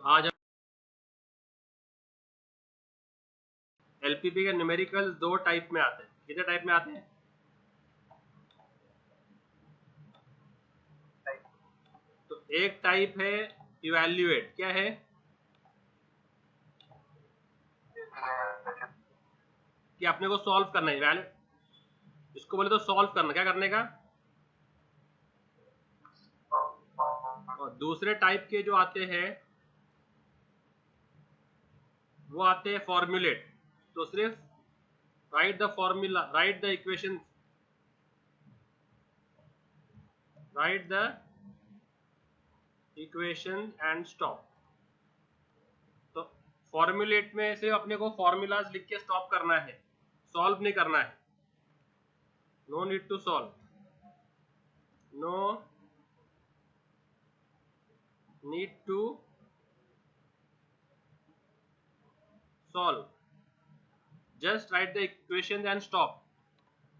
आज हम एलपीपी के न्यूमेरिकल दो टाइप में आते हैं। कितने टाइप में आते हैं? तो एक टाइप है इवैल्यूएट। क्या है? कि अपने को सॉल्व करना है। इवैल्यूएट इसको बोले तो सॉल्व करना। क्या करने का? और दूसरे टाइप के जो आते हैं वो आते हैं फॉर्मूलेट। तो सिर्फ right the formula, right the equation, right the equation and stop. तो फॉर्मूलेट में से अपने को फॉर्मूलाज लिख के स्टॉप करना है, सॉल्व नहीं करना है। No need to solve, no need to solve, just write the equation and stop.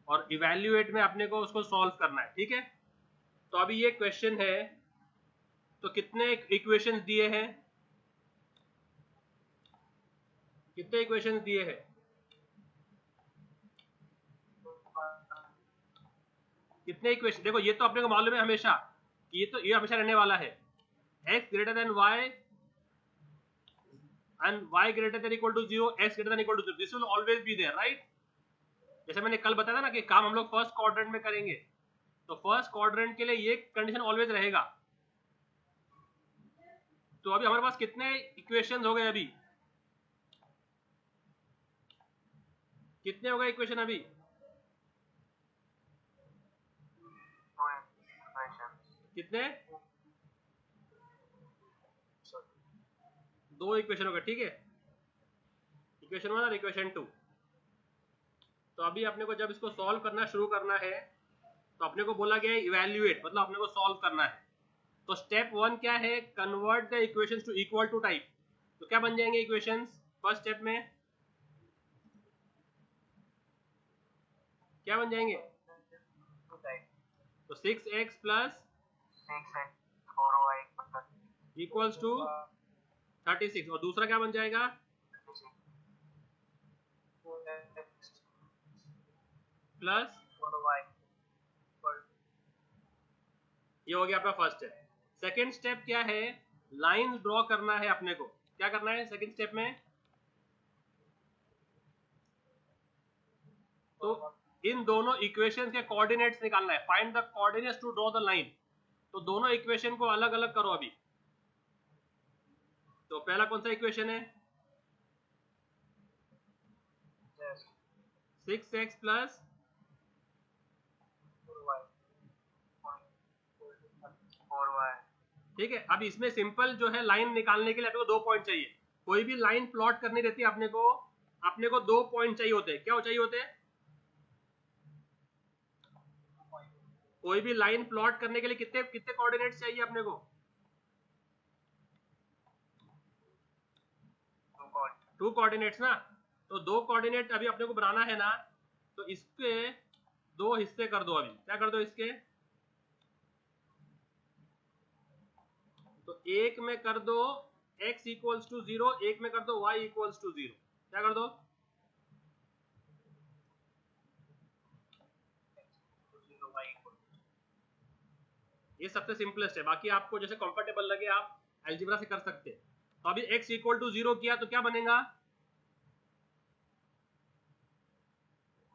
और इवैल्यूएट में अपने को उसको सॉल्व करना है। ठीक है, तो अभी ये क्वेश्चन है, तो कितने इक्वेशंस दिए हैं? कितने इक्वेशंस दिए हैं? कितने इक्वेशन? देखो ये तो अपने को मालूम है हमेशा कि ये हमेशा रहने वाला है। x greater than y and y greater than equal to 0, x greater than equal to 0, this will always be there, right? जैसे मैंने कल बताया था ना कि काम हम लोग फर्स्ट क्वाड्रेंट में करेंगे, तो फर्स्ट क्वाड्रेंट के लिए ये कंडीशन ऑलवेज रहेगा। तो अभी हमारे पास कितने इक्वेशंस हो गए? अभी कितने हो गए इक्वेशन? अभी कितने? दो इक्वेशन हो गए। ठीक है, इक्वेशन 1 और इक्वेशन 2। तो अभी अपने को जब इसको सॉल्व करना शुरू करना है तो अपने को बोला गया है इवैल्यूएट, मतलब अपने को सॉल्व करना है। तो स्टेप 1 क्या है? Convert the equations to equal to type. तो क्या बन जाएंगे इक्वेशंस फर्स्ट स्टेप में? क्या बन जाएंगे? तो 6x प्लस इक्वल्स टू 36। और दूसरा क्या बन जाएगा? प्लस, ये हो गया आपका फर्स्ट स्टेप। सेकेंड स्टेप क्या है? लाइन ड्रॉ करना है अपने को। क्या करना है सेकेंड स्टेप में? तो इन दोनों इक्वेशन के कोऑर्डिनेट्स निकालना है। Find the coordinates to draw the line. तो दोनों इक्वेशन को अलग अलग करो अभी। तो पहला कौन सा इक्वेशन है? 6x प्लस, ठीक है। अब इसमें सिंपल जो है लाइन निकालने के लिए आपको 2 पॉइंट चाहिए। कोई भी लाइन प्लॉट करनी रहती है अपने को 2 पॉइंट चाहिए होते हैं। क्या चाहिए होते हैं? कोई भी लाइन प्लॉट करने के लिए कितने कितने कोऑर्डिनेट्स चाहिए अपने को? 2 कोऑर्डिनेट्स ना। तो 2 कोऑर्डिनेट अभी अपने को बनाना है ना, तो इसके 2 हिस्से कर दो। अभी क्या कर दो इसके? तो एक में कर दो x इक्वल्स टू 0, एक में कर दो y इक्वल्स टू 0। क्या कर दो? ये सबसे सिंपलेस्ट है। बाकी आपको जैसे कंफर्टेबल लगे आप अलजेब्रा से कर सकते हैं। तो अभी x इक्वल टू 0 किया तो क्या बनेगा?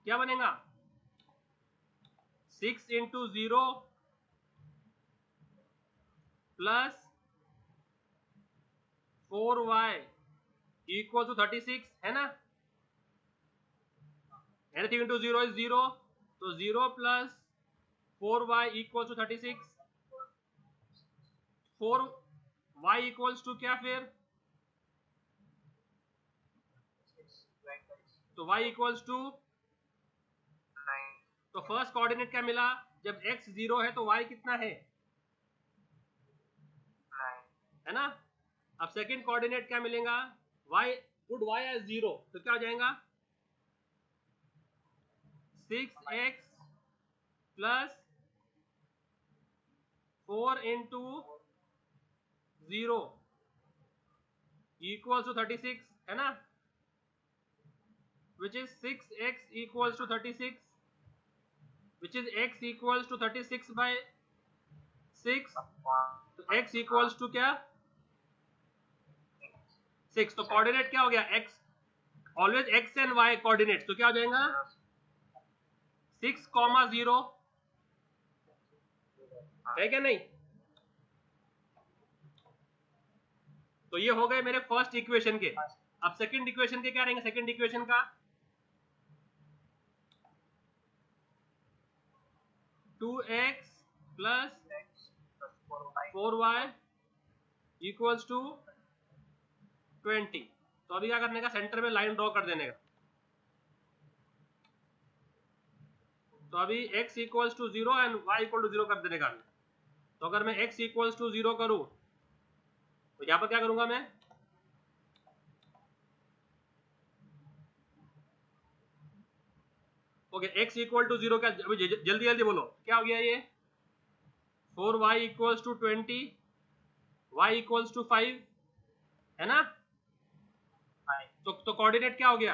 क्या बनेगा? 6 into 0 plus 4y equal to 36, है ना? Anything into 0 is 0। तो 0 plus 4y equal to 36। 4y equals to क्या फिर? तो y इक्वल्स टू, तो फर्स्ट कोऑर्डिनेट क्या मिला? जब x 0 है तो y कितना है ना? अब सेकंड कोऑर्डिनेट क्या मिलेगा? y, पुट y एज 0, तो क्या हो जाएगा? 6x plus 4 into 0 equals to 36 है ना, which is 6x equals to 36, which is x equals to 36 by 6, तो x equals to क्या 6, तो कोऑर्डिनेट क्या हो गया x, always x and y coordinate, तो क्या हो जाएगा 6,0 है क्या नहीं। तो ये हो गए मेरे फर्स्ट इक्वेशन के। अब सेकंड इक्वेशन के क्या रहेंगे, सेकंड इक्वेशन का 2x plus 4y equals to 20। तो अभी क्या करने का, सेंटर में लाइन ड्रॉ कर देने का। तो अभी x equals to 0 and y equal to 0 कर देने का। तो अगर मैं x इक्वल्स टू 0 करूं तो यहां पर क्या करूंगा मैं, ओके x इक्वल टू 0 क्या, जल्दी जल्दी बोलो क्या हो गया ये, 4y equals to 20, y equals to 5 है ना। तो कोऑर्डिनेट क्या हो गया,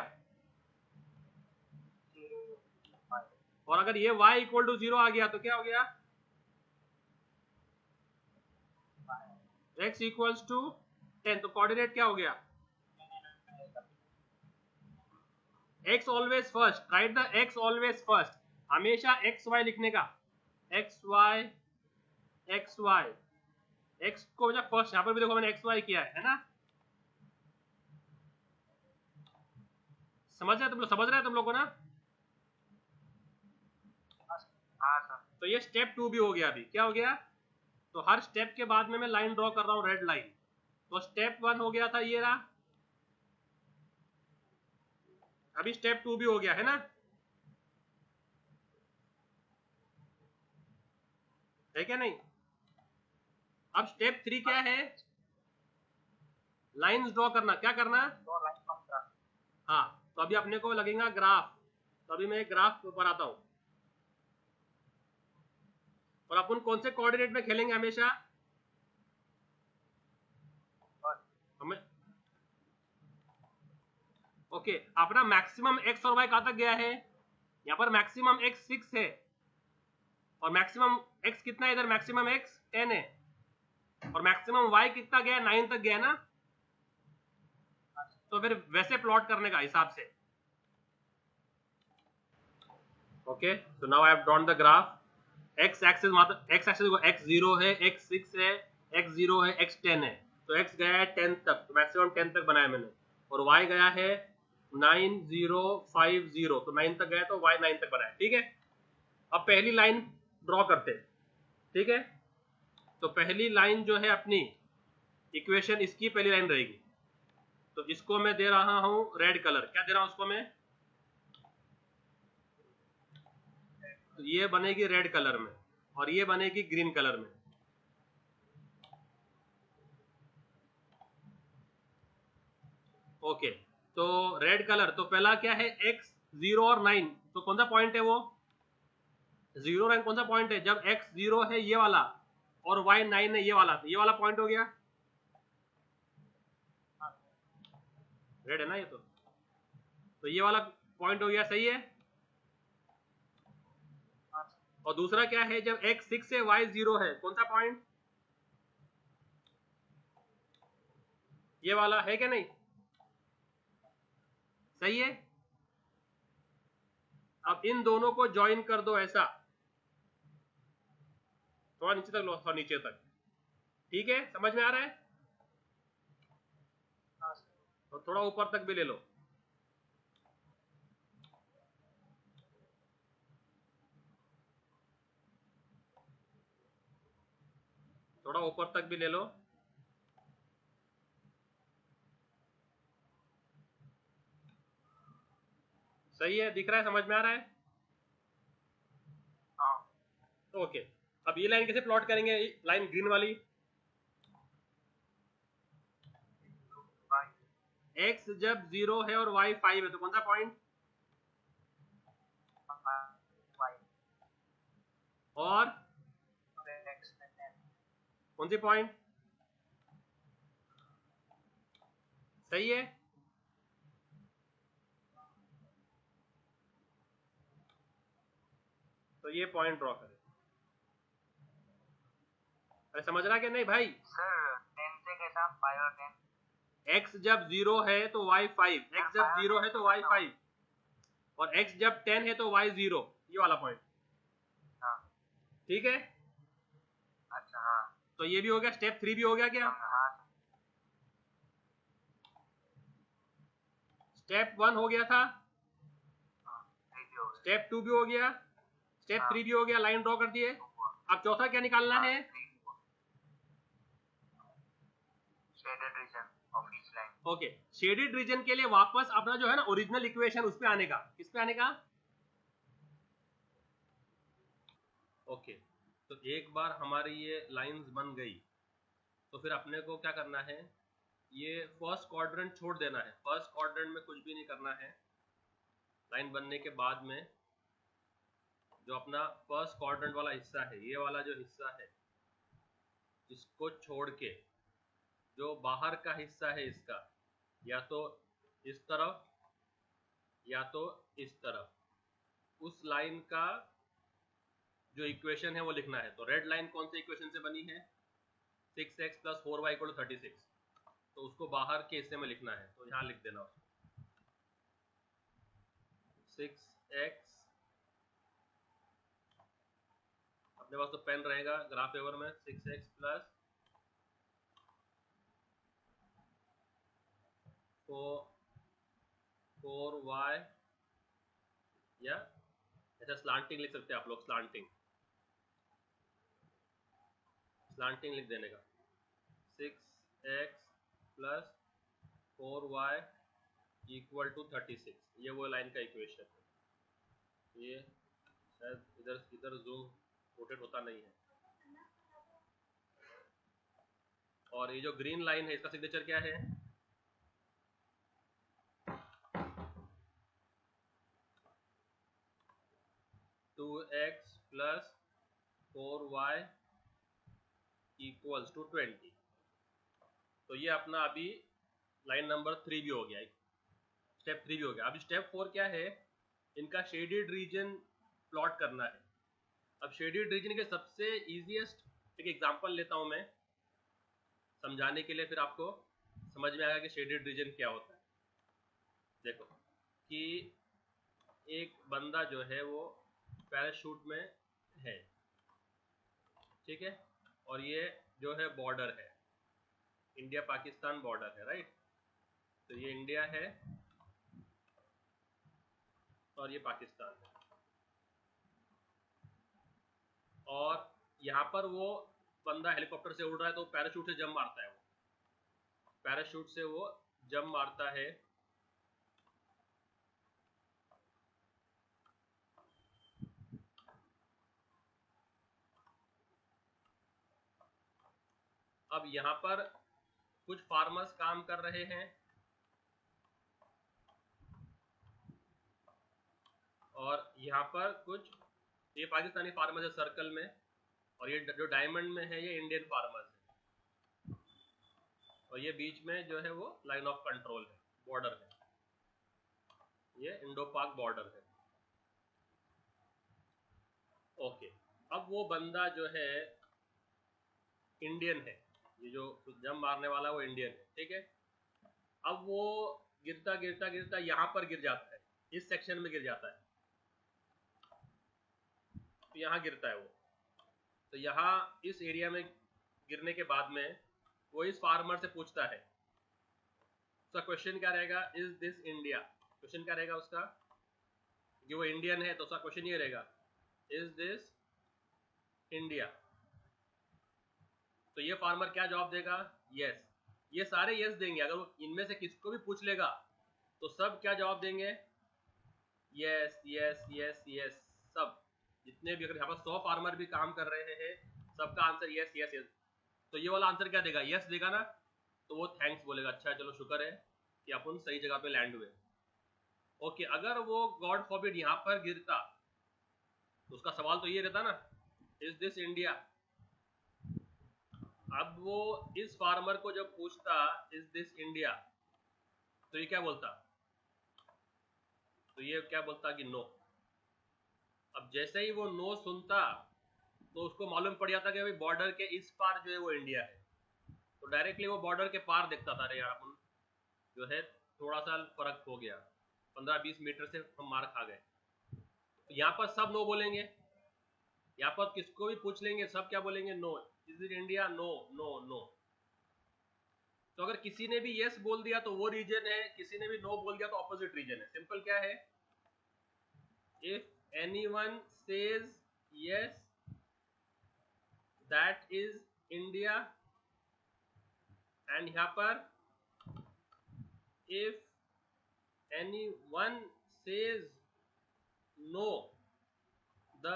और अगर ये y इक्वल टू 0 आ गया तो क्या हो गया, x इक्वल्स टू 10, तो कोऑर्डिनेट क्या हो गया, x always first, right the x always first, हमेशा x y लिखने का, x y x को जब फर्स्ट, यहां पर भी देखो मैंने x y किया है ना, समझ रहे तुम लोग, समझ रहे हैं तुम लोग को ना। तो ये स्टेप 2 भी हो गया। अभी क्या हो गया, तो हर स्टेप के बाद में मैं लाइन ड्रॉ कर रहा हूं, रेड लाइन। तो स्टेप 1 हो गया था ये रहा, अभी स्टेप 2 भी हो गया है ना, है क्या नहीं। अब स्टेप 3 क्या है, लाइंस ड्रॉ करना, क्या करना, हाँ। तो अभी अपने को लगेगा ग्राफ, तो अभी मैं एक ग्राफ बनाता हूं। और अपन कौन से कोऑर्डिनेट में खेलेंगे हमेशा, हमें ओके अपना मैक्सिमम x और y कहां तक गया है, यहां पर मैक्सिमम x 6 है और मैक्सिमम x कितना है, इधर मैक्सिमम x 10 है और मैक्सिमम y कितना गया, 9 तक गया ना। तो फिर वैसे प्लॉट करने का हिसाब से, okay. So now I have drawn the graph, x axis मतलब x एक्सिस को x 0 है, x 6 है, x 0 है, x 10 है। तो x गया है 10 तक, तो मैक्सिमम 10 तक बनाया मैंने, और y गया है 9 0 5 0, तो 9 तक गया तो y 9 तक बनाया, ठीक है। अब पहली लाइन ड्रॉ करते हैं, ठीक है। तो पहली लाइन जो है अपनी इक्वेशन, इसकी पहली लाइन रहेगी। तो इसको मैं दे रहा हूं रेड कलर, क्या दे रहा हूं उसको मैं, तो ये बनेगी रेड कलर में और ये बनेगी ग्रीन कलर में, ओके। तो रेड कलर, तो पहला क्या है, x 0 और 9, तो कौन सा पॉइंट है वो, 0 9 कौन सा पॉइंट है, जब x 0 है ये वाला और y 9 है ये वाला, तो ये वाला पॉइंट हो गया, रेड है ना ये, तो ये वाला पॉइंट हो गया, सही है। और दूसरा क्या है, जब x 6 है y 0 है, कौन सा पॉइंट, ये वाला है क्या नहीं, सही है। अब इन दोनों को ज्वाइन कर दो ऐसा, थोड़ा नीचे तक लो, थोड़ा नीचे तक, ठीक है, समझ में आ रहा है। और थोड़ा ऊपर तक भी ले लो, थोड़ा ऊपर तक भी ले लो, सही है, दिख रहा है, समझ में आ रहा है, ओके। अब ये लाइन कैसे प्लॉट करेंगे, लाइन ग्रीन वाली, x जब 0 है और y 5 है, तो कौन सा पॉइंट, और कौन सी पॉइंट, सही है। तो ये पॉइंट ड्रॉ करें। अरे समझ रहा कि नहीं भाई? सर 10 से कैसा 5 और 10? x जब 0 है तो y 5, x जब 0 है तो y 5 और x जब 10 है तो y 0, ये वाला पॉइंट। हाँ ठीक है। अच्छा हाँ तो ये भी हो गया, स्टेप 3 भी हो गया क्या? हाँ स्टेप 1 हो गया था, हाँ 3 भी हो गया, स्टेप 2 भी हो गया, स्टेप हाँ। 3 भी हो गया, लाइन ड्रॉ कर दिए। अब चौथा क्या निकालना है? Shaded region of each line. Okay, shaded region के लिए वापस अपना जो है ना ओरिजिनल इक्वेशन उस पे आने का। किस पे आने का? ओके, तो एक बार हमारी ये लाइंस बन गई तो फिर अपने को क्या करना है, ये फर्स्ट क्वाड्रेंट छोड़ देना है। फर्स्ट क्वाड्रेंट में कुछ भी नहीं करना है। लाइन बनने के बाद में जो अपना फर्स्ट क्वाड्रेंट वाला हिस्सा है, ये वाला जो हिस्सा है, इसको छोड़ के जो बाहर का हिस्सा है इसका, या तो इस तरफ या तो इस तरफ, उस लाइन का जो इक्वेशन है वो लिखना है। तो रेड लाइन कौन से इक्वेशन से बनी है? 6x + 4y = 36। तो उसको बाहर के हिस्से में लिखना है, तो यहाँ लिख देना 6x, अपने पास तो पेन रहेगा ग्राफ पेपर में, 6x + 4y, या ऐसा स्लांटिंग लिख सकते हैं आप लोग, स्लांटिंग लिख देने का, 6x + 4y = 36। ये वो लाइन का इक्वेशन है। ये शायद इधर जूम रोटेट होता नहीं है। और ये जो ग्रीन लाइन है इसका सिग्नेचर क्या है? 2x + 4y = 20। तो ये अपना अभी लाइन नंबर 3 भी हो गया, स्टेप 3 भी हो गया। अभी स्टेप 4 क्या है? इनका शेडेड रीजन प्लॉट करना है। अब शेडेड रीजन के सबसे इजीएस्ट एक एग्जांपल लेता हूं मैं समझाने के लिए, फिर आपको समझ में आएगा कि शेडेड रीजन क्या होता है। देखो कि एक बंदा जो है वो पैराशूट में है, ठीक है, और ये जो है बॉर्डर है, इंडिया पाकिस्तान बॉर्डर है, राइट। तो ये इंडिया है और ये पाकिस्तान है, और यहाँ पर वो बंदा हेलीकॉप्टर से उड़ रहा है तो पैराशूट से जंप मारता है, वो पैराशूट से वो जंप मारता है। अब यहाँ पर कुछ फार्मर्स काम कर रहे हैं और यहाँ पर कुछ, ये पाकिस्तानी फार्मर्स है सर्कल में, और ये जो डायमंड में है ये इंडियन फार्मर्स है, और ये बीच में जो है वो लाइन ऑफ कंट्रोल है, बॉर्डर है, ये इंडो पाक बॉर्डर है। ओके, अब वो बंदा जो है इंडियन है, ये जो जंप मारने वाला वो इंडियन है, ठीक है। अब वो गिरता गिरता गिरता यहाँ पर गिर जाता है, इस सेक्शन में गिर जाता है, तो यहाँ गिरता है वो। तो यहाँ इस एरिया में गिरने के बाद में वो इस फार्मर से पूछता है, उसका क्वेश्चन क्या रहेगा? Is this India? क्वेश्चन क्या रहेगा उसका? कि वो इंडियन है तो उसका क्वेश्चन ये रहेगा, इज दिस इंडिया? तो ये फार्मर क्या जवाब देगा? यस। ये सारे यस देंगे। अगर वो इनमें से किसको भी पूछ लेगा तो सब क्या जवाब देंगे? Yes yes yes yes. सब जितने भी, अगर यहाँ पर 100 फार्मर भी काम कर रहे हैं, सबका आंसर यस यस यस। तो ये वाला आंसर क्या देगा? यस देगा ना, तो वो थैंक्स बोलेगा, अच्छा चलो शुक्र है कि अपन सही जगह पे लैंड हुए। ओके, अगर वो गॉड फॉरबिड यहाँ पर गिरता तो उसका सवाल तो ये रहता ना, इज दिस इंडिया? अब वो इस फार्मर को जब पूछता इज दिस इंडिया, तो ये क्या बोलता, तो ये क्या बोलता कि नो। अब जैसे ही वो नो सुनता तो उसको मालूम पड़ जाता कि भाई बॉर्डर के इस पार जो है वो इंडिया है, तो डायरेक्टली वो बॉर्डर के पार देखता था। अरे यार अपन जो है थोड़ा सा फर्क हो गया, 15-20 मीटर से हम मार खा गए। तो यहाँ पर सब नो बोलेंगे, यहाँ पर किसको भी पूछ लेंगे सब क्या बोलेंगे, no, is it India, no no no. तो अगर किसी ने भी यस बोल दिया तो वो रीजन है, किसी ने भी नो बोल दिया तो ऑपोजिट रीजन है। सिंपल क्या है, if anyone says yes that is India, and यहाँ पर if anyone says no, the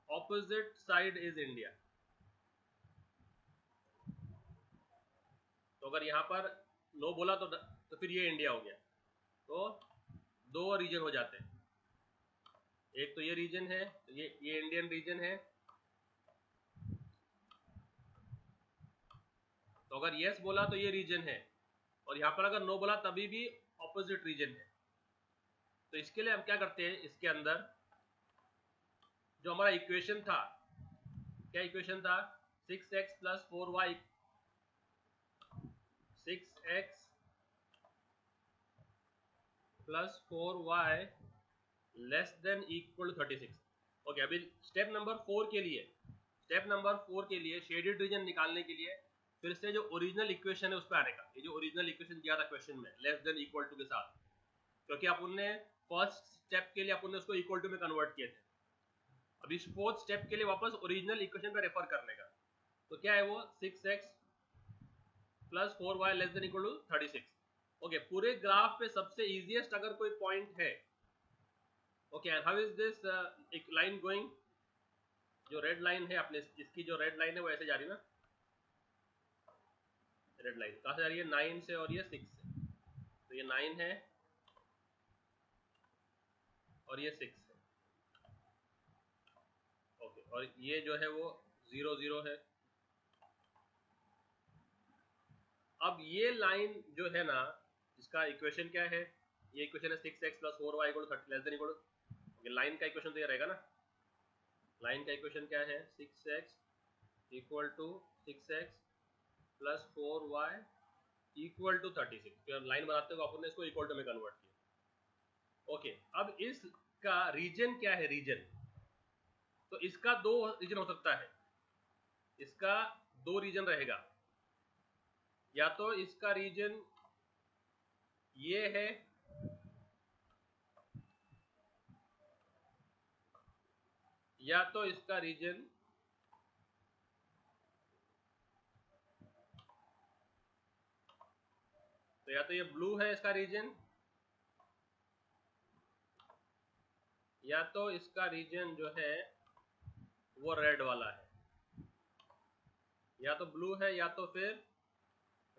opposite side is India। तो अगर यहाँ पर नो बोला तो फिर ये इंडिया हो गया। तो दो रीजन हो जाते हैं, एक तो ये रीजन है, ये इंडियन रीजन है। तो अगर यस बोला तो ये रीजन है, और यहाँ पर अगर नो बोला तभी भी ऑपोजिट रीजन है। तो इसके लिए हम क्या करते हैं, इसके अंदर जो हमारा इक्वेशन था, क्या इक्वेशन था, 6x + 4y, 6x + 4y < 36। Okay, अभी स्टेप नंबर 4 के लिए शेडेड रीजन निकालने के लिए फिर से जो ओरिजिनल इक्वेशन है उस पर आने का। ये जो ओरिजिनल इक्वेशन दिया था क्वेश्चन में < के साथ, क्योंकि अपन ने फर्स्ट स्टेप के लिए अपन ने उसको इक्वल टू में कन्वर्ट किए थे। अभी फोर्थ स्टेप के लिए वापस ओरिजिनल इक्वेशन पे रेफर करने का। तो क्या है वो, 6x + 4y < 36। ओके, पूरे ग्राफ पे सबसे इजीएस्ट अगर कोई पॉइंट है, okay, and how is this एक लाइन गोइंग, जो रेड लाइन है अपने, इसकी जो रेड लाइन है वो ऐसे जा रही है ना, रेड लाइन कहाँ से जा रही है, 9 से, और ये 6 से। तो ये 9 है और ये 6 है। ओके, और ये जो है वो 0 0 है। अब ये लाइन जो है ना, इसका इक्वेशन क्या है, ये इक्वेशन है 6x + 4y < ओके, लाइन का इक्वेशन तो ये रहेगा ना। लाइन का इक्वेशन क्या है, 6x = 6x + 4y = 36। फिर लाइन बनाते हुए अपन ने इसको इक्वल टू में कन्वर्ट किया। ओके, अब इसका रीजन क्या है, रीजन, तो इसका दो रीजन हो सकता है, इसका दो रीजन रहेगा। या तो इसका रीजन ये है, या तो इसका रीजन तो या तो ये ब्लू है इसका रीजन, या तो इसका रीजन जो है वो रेड वाला है। या तो ब्लू है या तो फिर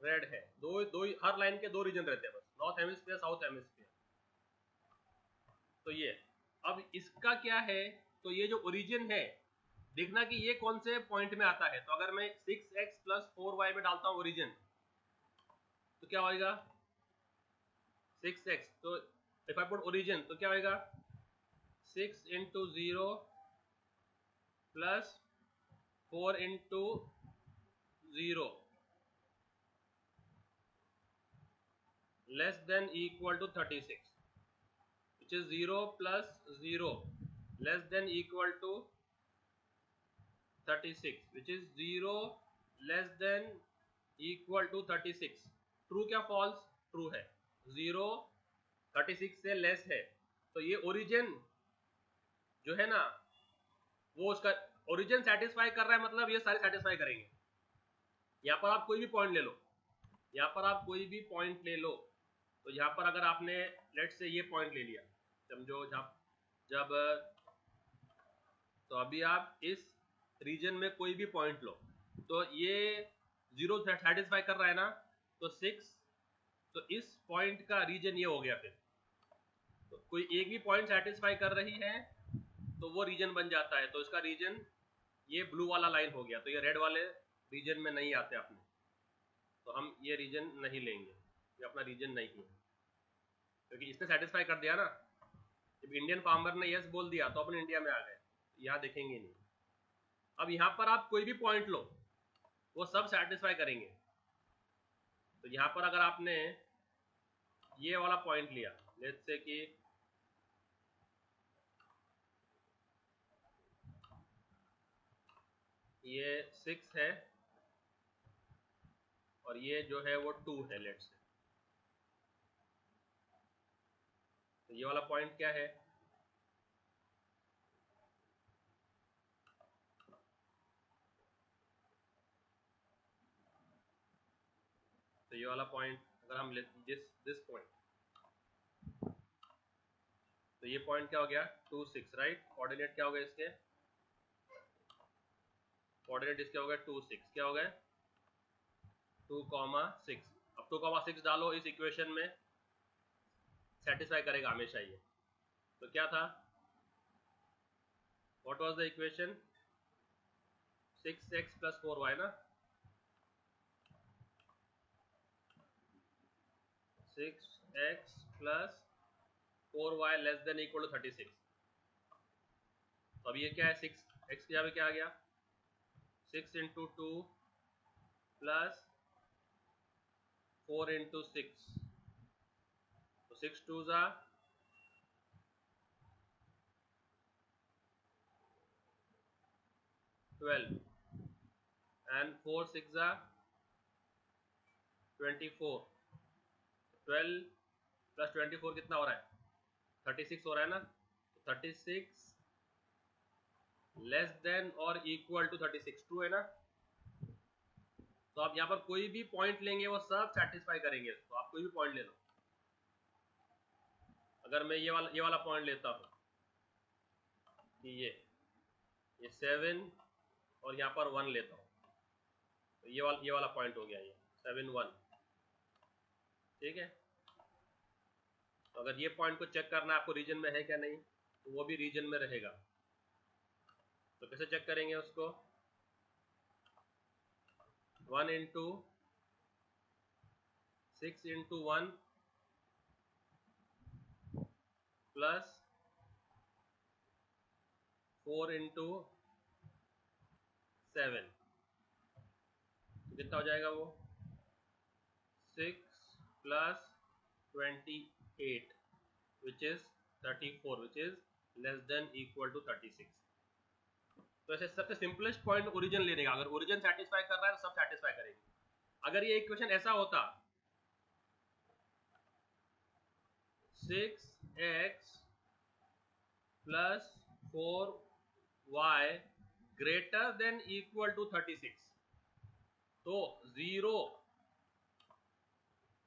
रेड है। दो हर लाइन के दो रीजन रहते हैं बस, नॉर्थ हेमिस्फीयर, साउथ हेमिस्फीयर। तो ये, अब इसका क्या है, तो ये जो ओरिजिन है, देखना कि ये कौन से पॉइंट में आता है। तो अगर मैं 6x + 4y में डालता हूं ओरिजिन, तो क्या होएगा, 6x, तो इफ आई पुट ओरिजिन तो क्या होएगा, 6 × 0 + 4 × 0 < 36, which is 0 + 0 < 36, which is 0 < 36। True क्या फॉल्स, ट्रू है, 0 36 से लेस है। तो ये ओरिजिन जो है ना, वो उसका ओरिजिन सेटिस्फाई कर रहा है, मतलब ये सारे सेटिस्फाई करेंगे। यहाँ पर आप कोई भी पॉइंट ले लो, यहाँ पर आप कोई भी पॉइंट ले लो। तो यहाँ पर अगर आपने लेट से ये पॉइंट ले लिया, समझो जब तो अभी आप इस रीजन में कोई भी पॉइंट लो, तो ये 0 सेटिस्फाई कर रहा है ना, तो 6, तो इस पॉइंट का रीजन ये हो गया। फिर तो कोई एक भी पॉइंट सेटिस्फाई कर रही है तो वो रीजन बन जाता है। तो इसका रीजन ये ब्लू वाला लाइन हो गया। तो ये रेड वाले रीजन में नहीं आते अपने, तो हम ये रीजन नहीं लेंगे, ये अपना रीजन नहीं है। क्योंकि इसने सेटिस्फाई कर दिया ना। जब इंडियन फार्मर ने यस बोल दिया तो अपन इंडिया में आ गए, यहाँ देखेंगे नहीं। अब यहाँ पर आप कोई भी पॉइंट लो, वो सब सेटिस्फाई करेंगे। तो यहाँ पर अगर आपने ये वाला पॉइंट लिया, लेट्स से कि ये 6 है और ये जो है वो 2 है, लेट्स से। तो ये वाला पॉइंट क्या है, तो ये वाला पॉइंट अगर हम दिस पॉइंट, तो ये पॉइंट क्या हो गया 2 6, राइट। कोऑर्डिनेट क्या हो गया इसके, कोऑर्डिनेट इसके हो गए 2 6, क्या हो गए 2,6। अब 2,6 डालो इस इक्वेशन में, सेटिस्फाई करेगा हमेशा ये। तो क्या था, what was the equation, 6x + 4y ना, 6x + 4y <= 36। तो अब ये क्या है, 6x की जगह क्या आ गया, 6 × 2 + 4 × 6, तो 6 2 ज़ा 12 and 4 6 ज़ा 24। 12 + 24 कितना हो रहा है, 36 हो रहा है ना। तो 36 <= 36, ट्रू है ना। तो आप यहाँ पर कोई भी पॉइंट लेंगे वो सब सेटिस्फाई करेंगे। तो आप कोई भी पॉइंट ले लो, अगर मैं ये वाला पॉइंट लेता हूँ कि ये 7 और यहाँ पर 1 लेता हूँ, तो ये वाला पॉइंट हो गया, ये 7 1, ठीक है। तो अगर ये पॉइंट को चेक करना है आपको रीजन में है क्या नहीं, तो वो भी रीजन में रहेगा। तो कैसे चेक करेंगे उसको, 1 × 6 × 1 + 4 × 7, तो कितना हो जाएगा वो 6 + 28 which is 34 which is <= 36। तो ऐसे सबसे सिंपलेस्ट पॉइंट ओरिजिन लेने का, अगर ओरिजिन सेटिस्फाई कर रहा है तो सब सेटिस्फाई करेंगे। अगर ये इक्वेशन ऐसा होता 6x + 4y <= 36, तो 0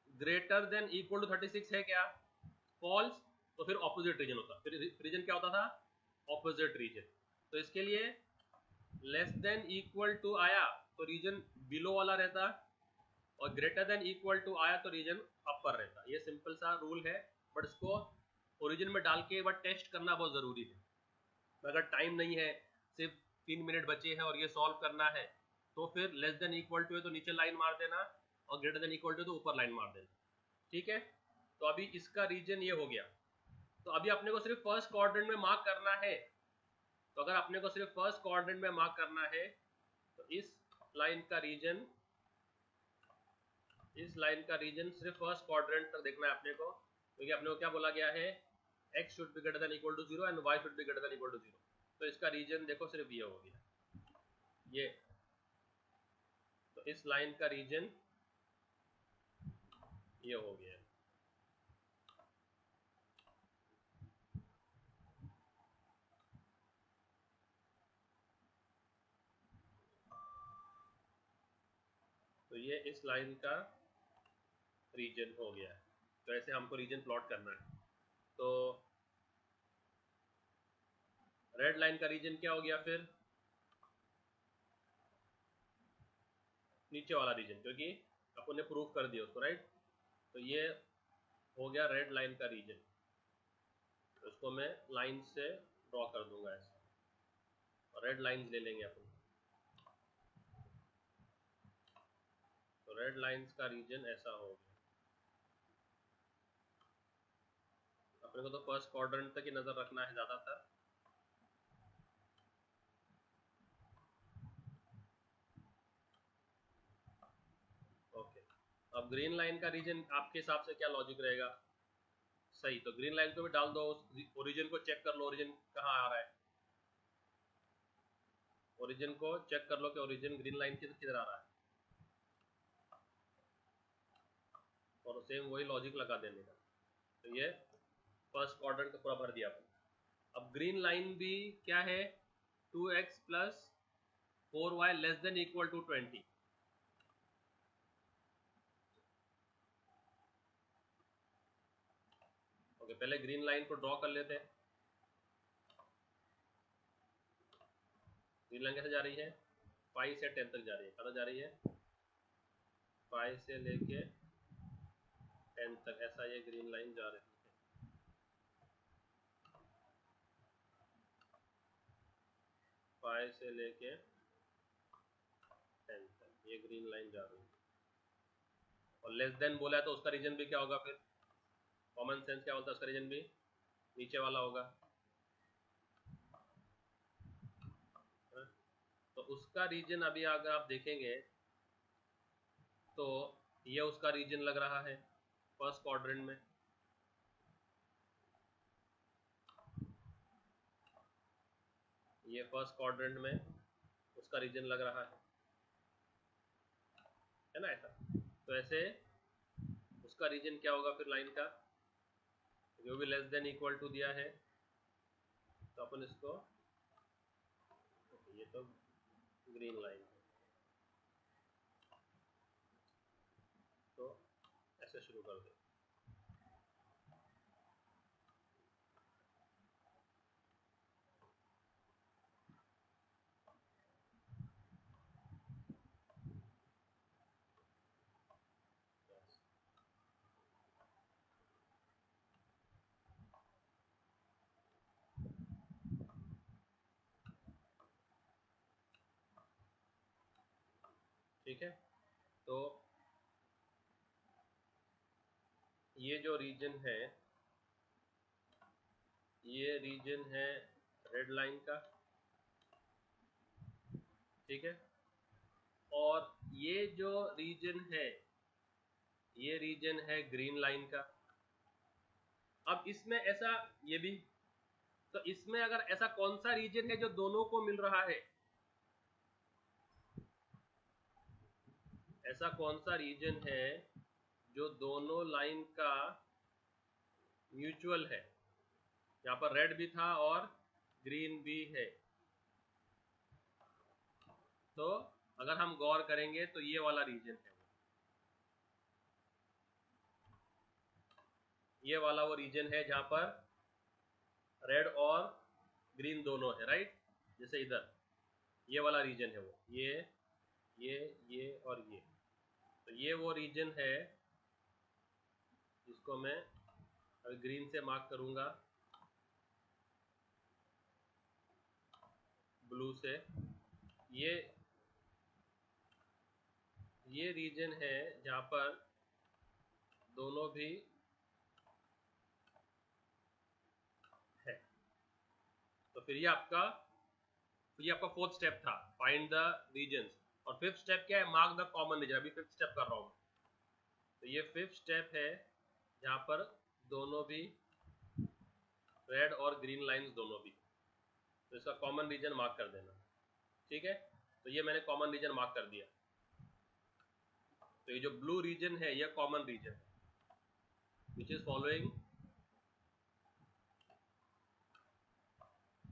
<= 36 है क्या, फॉल्स। तो फिर ऑपोजिट रीजन होता, फिर रीजन क्या होता था, ऑपोजिट रीजन। तो इसके लिए <= आया तो रीजन बिलो वाला रहता, और <= आया तो रीजन अपर रहता। ये सिंपल सा रूल है, बट इसको ओरिजिन में डाल के एक बार टेस्ट करना बहुत ज़रूरी है। अगर टाइम नहीं है, सिर्फ 3 मिनट बचे हैं और ये सॉल्व करना है, तो फिर <= है तो नीचे लाइन मार देना, और <= तो ऊपर लाइन मार देना, ठीक है। तो अभी इसका रीजन ये हो गया। तो अभी अपने को सिर्फ फर्स्ट क्वाड्रेंट में मार्क करना है। तो अगर अपने को सिर्फ फर्स्ट क्वाड्रेंट में मार्क करना है, तो इस लाइन का रीजन सिर्फ फर्स्ट क्वाड्रेंट तक देखना है अपने को, क्योंकि अपने को क्या बोला गया है, x should be greater than equal to 0 and y should be greater than equal to 0। तो इसका रीजन देखो सिर्फ ये हो गया, ये। तो इस लाइन का रीजन ये हो गया। तो ये इस लाइन का रीजन हो गया है। तो ऐसे हमको रीजन प्लॉट करना है। तो रेड लाइन का रीजन क्या हो गया, फिर नीचे वाला रीजन, क्योंकि अपन ने प्रूफ कर दिया उसको, राइट। तो ये हो गया रेड लाइन का रीजन। तो इसको मैं लाइन से ड्रॉ कर दूंगा ऐसे, और रेड लाइंस ले लेंगे अपन। तो रेड लाइंस का रीजन ऐसा हो गया। अपने को तो फर्स्ट क्वाड्रेंट तक ही नजर रखना है ज्यादातर। ओके, अब ग्रीन लाइन का रीजन आपके हिसाब से क्या लॉजिक रहेगा? सही, तो ग्रीन लाइन को भी डाल दो, ओरिजिन को चेक कर लो, ओरिजिन कहाँ आ रहा है। ओरिजिन को चेक कर लो कि ओरिजिन ग्रीन लाइन किधर आ रहा है, और सेम वही लॉजिक लगा देने का। तो ये फर्स्ट क्वाड्रेंट का पूरा भर दिया अपन। अब ग्रीन लाइन भी क्या है, 2x plus 4y less than equal to 20। Okay, पहले ग्रीन लाइन को ड्रॉ कर लेते हैं। ग्रीन लाइन कैसे जा रही है, 5 से 10 तक जा रही है। कहाँ जा रही है, 5 से लेके 10 तक, ऐसा ये ग्रीन लाइन जा रही है। 5 से लेके 10 तक ये ग्रीन लाइन जा रही है। और लेस देन बोला है तो उसका रीजन भी क्या होगा फिर, कॉमन सेंस क्या होता है, उसका रीजन भी नीचे वाला होगा। तो उसका रीजन अभी अगर आप देखेंगे तो ये उसका रीजन लग रहा है फर्स्ट क्वाड्रेंट में। ये फर्स्ट क्वाड्रेंट में उसका रीजन लग रहा है ना, ऐसा। तो ऐसे उसका रीजन क्या होगा फिर लाइन का, जो भी लेस देन इक्वल टू दिया है, तो अपन इसको, ये तो ग्रीन लाइन, तो ऐसे शुरू कर दे। ठीक है, तो ये जो रीजन है, ये रीजन है रेड लाइन का, ठीक है। और ये जो रीजन है, ये रीजन है ग्रीन लाइन का। अब इसमें ऐसा, ये भी, तो इसमें अगर ऐसा कौन सा रीजन है जो दोनों को मिल रहा है, ऐसा कौन सा रीजन है जो दोनों लाइन का म्यूचुअल है, यहाँ पर रेड भी था और ग्रीन भी है। तो अगर हम गौर करेंगे तो ये वाला रीजन है, ये वाला वो रीजन है जहां पर रेड और ग्रीन दोनों है, राइट। जैसे इधर ये वाला रीजन है वो, ये और ये, तो ये वो रीजन है जिसको मैं अगर ग्रीन से मार्क करूंगा, ब्लू से, ये रीजन है जहां पर दोनों भी है। तो फिर ये आपका फोर्थ स्टेप था, फाइंड द रीजन्स। और फिफ्थ स्टेप क्या है, मार्क द कॉमन रीजन। अभी फिफ्थ स्टेप कर रहा हूं, तो ये फिफ्थ स्टेप है जहां पर दोनों भी रेड और ग्रीन लाइंस दोनों भी, तो इसका कॉमन रीजन मार्क कर देना, ठीक है। तो ये मैंने कॉमन रीजन मार्क कर दिया। तो ये जो ब्लू रीजन है ये कॉमन रीजन है, which is following,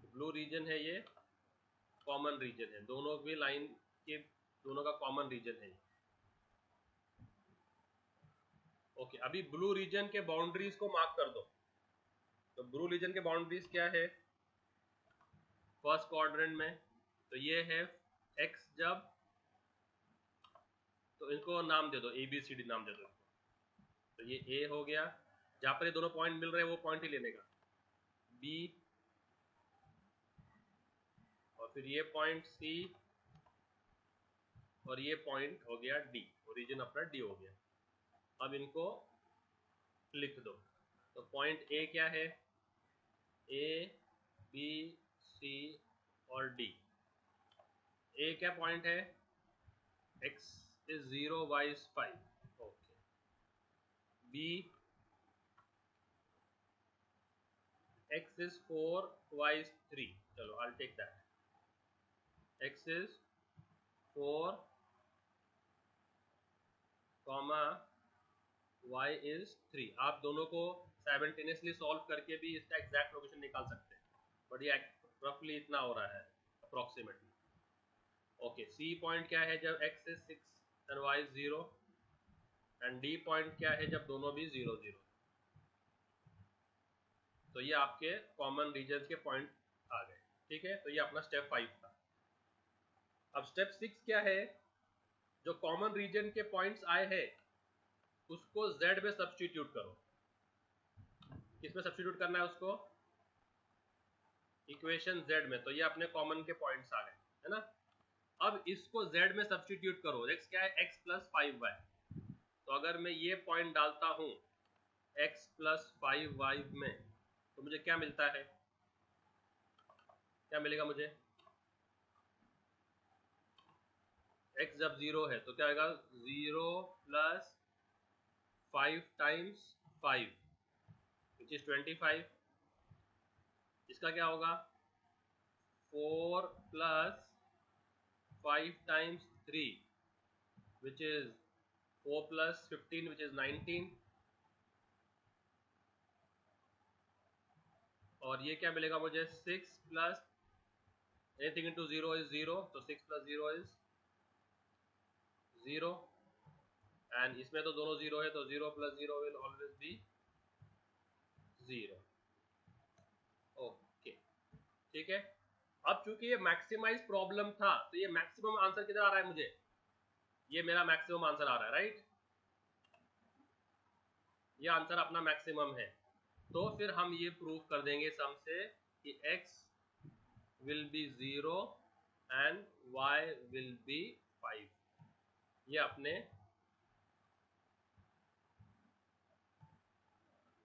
blue region है ये कॉमन रीजन है, दोनों भी लाइन के दोनों का कॉमन रीजन है। ओके, अभी ब्लू रीजन के बाउंड्रीज को मार्क कर दो। तो ब्लू रीजन के बाउंड्रीज क्या है फर्स्ट क्वाड्रेंट में, तो ये है x जब, तो इनको नाम दे दो, ए बी सी डी नाम दे दो। तो ये a हो गया, जहां पर ये दोनों पॉइंट मिल रहे हैं वो पॉइंट ही लेने का, b, और फिर ये पॉइंट c, और ये पॉइंट हो गया d, ओरिजिन अपना d हो गया। अब इनको लिख दो। तो पॉइंट ए क्या है, ए बी सी और डी। ए क्या पॉइंट है, x is 0 y is 5, okay. b x is 4 y is 3, चलो I'll take that, x is 4 comma y is 3। आप दोनों को साइमल्टेनियसली सॉल्व करके भी इसका एग्जैक्ट लोकेशन निकाल सकते हैं, बट ये रफली इतना हो रहा है अप्रोक्सीमेटली। ओके, सी पॉइंट क्या है जब x is 6 and y is 0, and D point क्या है जब दोनों भी 0 0। तो ये आपके कॉमन रीजन के पॉइंट आ गए, ठीक है। तो ये अपना स्टेप 5 था। अब स्टेप 6 क्या है, जो कॉमन रीजन के पॉइंट्स आए हैं उसको z में सब्स्टिट्यूट करो। किसमें सब्स्टिट्यूट करना है उसको, इक्वेशन z में। तो ये अपने कॉमन के पॉइंट्स आ गए, है ना। अब इसको z में सब्स्टिट्यूट करो, x क्या है, x प्लस 5y। तो अगर मैं ये पॉइंट डालता हूं x प्लस 5y में, तो मुझे क्या मिलता है, क्या मिलेगा मुझे, x जब 0 है तो क्या आएगा, 0 प्लस 5 टाइम्स 5 विच इज 25। इसका क्या होगा, 4 plus 5 times 3 which is 4 plus 15 which is 19। और ये क्या मिलेगा मुझे, 6 प्लस एनीथिंग इनटू 0 इज 0, तो 6 प्लस 0 इज 0, एंड इसमें तो दोनों 0 है, तो 0 plus 0 will always be 0। Okay, ठीक है। अब चूंकि ये मैक्सिमाइज प्रॉब्लम था, तो ये मैक्सिमम आंसर किधर आ रहा है मुझे, ये मेरा मैक्सिमम आंसर आ रहा है, राइट। ये आंसर अपना मैक्सिमम है। तो फिर हम ये प्रूव कर देंगे सम से कि x will be 0 and y will be 5। ये अपने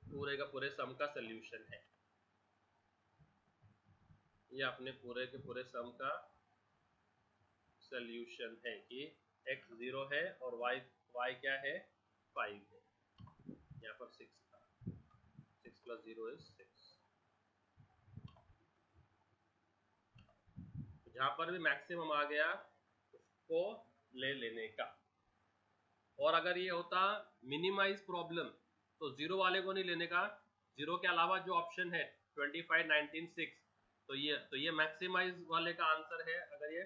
पूरे का पूरे सम का सल्यूशन है। ये अपने पूरे के पूरे सम का सल्यूशन है कि x 0 है और y क्या है, 5 है। यहाँ पर 6 था, 6 प्लस 0 इज 6। जहां पर भी मैक्सिमम आ गया उसको ले लेने का। और अगर ये होता मिनिमाइज प्रॉब्लम, तो 0 वाले को नहीं लेने का, 0 के अलावा जो ऑप्शन है 25 19 6, तो ये मैक्सिमाइज वाले का आंसर है अगर ये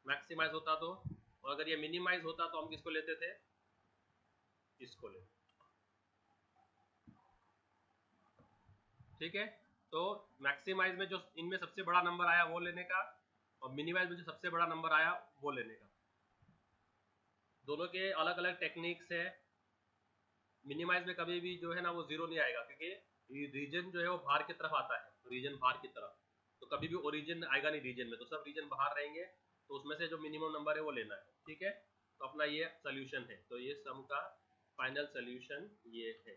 मैक्सिमाइज होता तो। और अगर ये मिनिमाइज होता तो हम किसको लेते थे, इसको लेते, ठीक है। तो मैक्सिमाइज में जो इनमें सबसे बड़ा नंबर आया वो लेने का, और मिनिमाइज में जो सबसे बड़ा नंबर आया वो लेने का। दोनों के अलग अलग टेक्निक्स है। मिनिमाइज में कभी भी जो है ना वो 0 नहीं आएगा, क्योंकि रीजन जो है वो बाहर की तरफ आता है, रीजन बाहर की तरफ, तो कभी भी ओरिजिन आएगा नहीं रीजन में, तो सब रीजन बाहर रहेंगे। तो उसमें से जो मिनिमम नंबर है वो लेना है, ठीक है। तो अपना ये सोल्यूशन है, तो ये सम का फाइनल सोल्यूशन ये है।